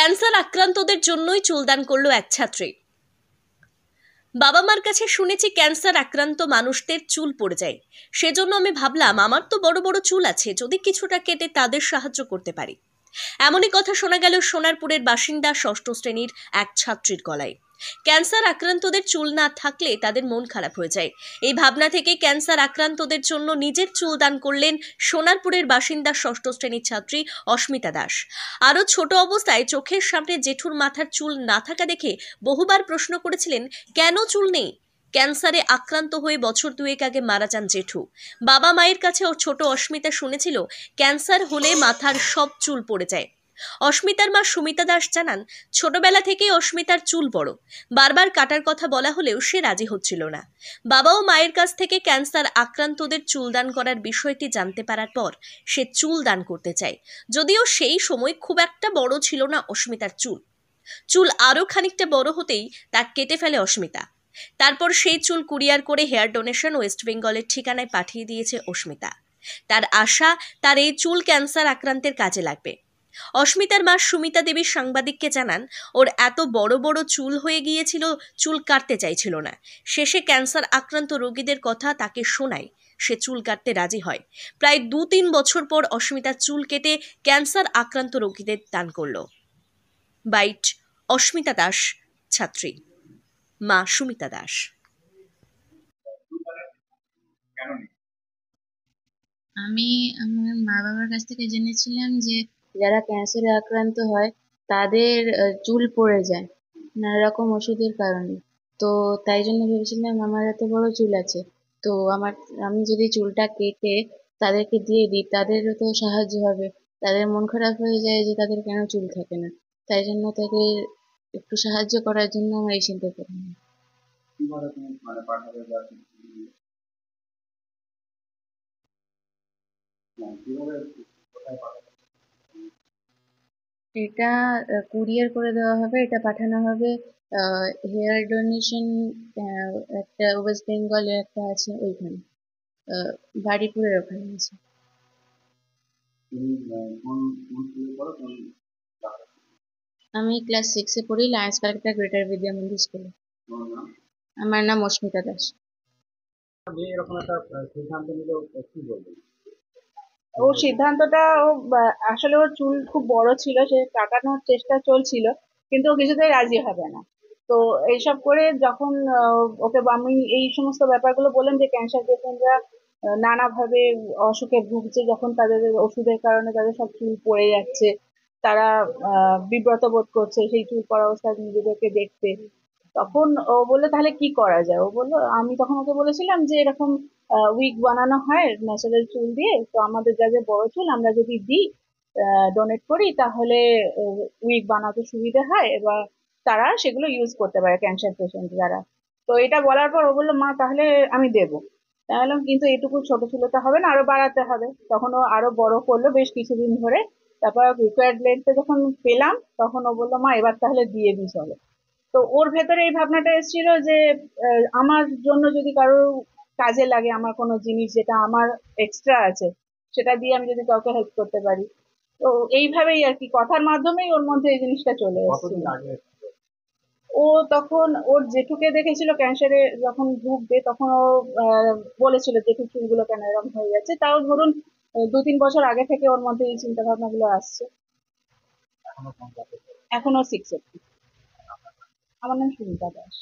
Cancer আক্রান্তদের জন্যই চুলদান করলো এক ছাত্রী। বাবা মার কাছে শুনেছি ক্যান্সার আক্রান্ত মানুষদের চুল পড়ে যায়, সেজন্য আমি ভাবলাম আমার তো বড় বড় চুল আছে, যদি কিছুটা কেটে তাদের সাহায্য করতে পারি। এমনই কথা শোনা গেল সোনারপুরের বাসিন্দা ষষ্ঠ শ্রেণীর এক ছাত্রীর গলায়। ক্যান্সার আক্রান্তদের চুল না থাকলে তাদের মন খারাপ হয়ে যায়। এই ভাবনা থেকে ক্যান্সার আক্রান্তদের জন্য নিজের চুল দান করলেন সোনারপুরের বাসিন্দা ষষ্ঠ শ্রেণীর ছাত্রী অস্মিতা দাস। আরও ছোট অবস্থায় চোখের সামনে জেঠুর মাথার চুল না থাকা দেখে বহুবার প্রশ্ন করেছিলেন, কেন চুল নেই? ক্যান্সারে আক্রান্ত হয়ে বছর দুয়েক আগে মারা যান জেঠু। বাবা মায়ের কাছে ওর ছোট অস্মিতা শুনেছিল ক্যান্সার হলে মাথার সব চুল পড়ে যায়। অস্মিতার মা সুমিতা দাস জানান, ছোটবেলা থেকেই অস্মিতার চুল বড়, বারবার কাটার কথা বলা হলেও সে রাজি হচ্ছিল না। বাবা ও মায়ের কাছ থেকে ক্যান্সার আক্রান্তদের চুল দান করার বিষয়টি জানতে পারার পর সে চুল দান করতে চায়। যদিও সেই সময় খুব একটা বড় ছিল না অস্মিতার চুল আরও খানিকটা বড় হতেই তা কেটে ফেলে অস্মিতা। তারপর সেই চুল কুরিয়ার করে হেয়ার ডোনেশন ওয়েস্ট বেঙ্গলের ঠিকানায় পাঠিয়ে দিয়েছে অস্মিতা। তার আশা তার এই চুল ক্যান্সার আক্রান্তের কাজে লাগবে। অস্মিতার মা সুমিতা দেবী সাংবাদিককে জানান, ওর এত বড় বড় চুল হয়ে গিয়েছিল, চুল কাটতে চাইছিল না। শেষে ক্যান্সার আক্রান্ত রোগীদের কথা তাকে শোনায়, সে চুল কাটতে রাজি হয়। প্রায় 2-3 বছর পর অস্মিতা চুল কেটে ক্যান্সার আক্রান্ত রোগীদের দান করল। বাইট অস্মিতা দাস, ছাত্রী, মা সুমিতা দাস। আমি আমার মা বাবার কাছ থেকে জেনেছিলাম যে যারা ক্যান্সারে আক্রান্ত হয় তাদের চুল পড়ে যায় নানা রকম ওষুধের কারণে। তো তাই জন্য ভেবেছিলাম আমার এত বড় চুল আছে, তো আমি যদি চুলটা কেটে তাদেরকে দিয়ে দিই তাদেরও তো সাহায্য হবে। তাদের মন খারাপ হয়ে যায় যে তাদের কেন চুল থাকে না, তাই জন্য তাদের একটু সাহায্য করার জন্য আমার এই চিন্তা করলাম। এটা কুরিয়ার করে দেওয়া হবে, এটা পাঠানো হবে হেয়ার ডোনেশন, একটা ওয়েস্ট বেঙ্গলে একটা আছে ওইখানে, বাড়িপুরের ওখানে আছে। আমি ক্লাস 6-এ পড়ি, লায়ন্স কালেক্টর গ্রেটার বিদ্যা মন্দির স্কুলে। আমার নাম অস্মিতা দাস। ও সিদ্ধান্তটা আসলে ওর চুল খুব বড় ছিল, সে কাটানোর চেষ্টা চলছিল, কিন্তু ও কিছুতেই রাজি হবে না। তো এইসব করে যখন ওকে আমি এই সমস্ত ব্যাপারগুলো বললাম যে ক্যান্সার পেশেন্টরা নানাভাবে অসুখে ভুগছে, যখন তাদের ওষুধের কারণে তাদের সব চুল পড়ে যাচ্ছে, তারা বিব্রত বোধ করছে সেই চুল পড়া অবস্থায় নিজেদেরকে দেখতে। তখন ও বললো তাহলে কি করা যায়। ও বললো, আমি তখন ওকে বলেছিলাম যে এরকম উইগ বানানো হয় ন্যাচারাল চুল দিয়ে, তো আমাদের যাদের বড় চুল আমরা যদি দিই, ডোনেট করি, তাহলে উইগ বানাতে সুবিধা হয়, এবার তারা সেগুলো ইউজ করতে পারে ক্যান্সার পেশেন্ট যারা। তো এটা বলার পর ও বললো, মা তাহলে আমি দেবো। তাই বললাম, কিন্তু এটুকু ছোট চুলোতে হবে না, আরো বাড়াতে হবে। তখন ও আরো বড় করলো বেশ কিছুদিন ধরে। তারপর রিকোয়ার্ড লেন্থে যখন পেলাম, তখন ও বললো, মা এবার তাহলে দিয়ে দিই চলো। তো ওর ভেতরে এই ভাবনাটা এসেছিল যে আমার জন্য যদি কারো কাজে লাগে, আমার কোনো জিনিস যেটা আমার এক্সট্রা আছে, সেটা দিয়ে আমি যদি কাউকে হেল্প করতে পারি। তো এইভাবেই আর কি, কথার মাধ্যমেই ওর মধ্যে এই জিনিসটা চলে এসেছিল। ও তখন ওর জেঠুকে দেখেছিল ক্যান্সারে যখন ভুগবে, তখন ও বলেছিল জেঠুর চুলগুলো কেন এরকম হয়ে যাচ্ছে। তাও ধরুন 2-3 বছর আগে থেকে ওর মধ্যে এই চিন্তা ভাবনা গুলো আসছে। এখনো 6-এ। আমার নাম সুমিতা দাস।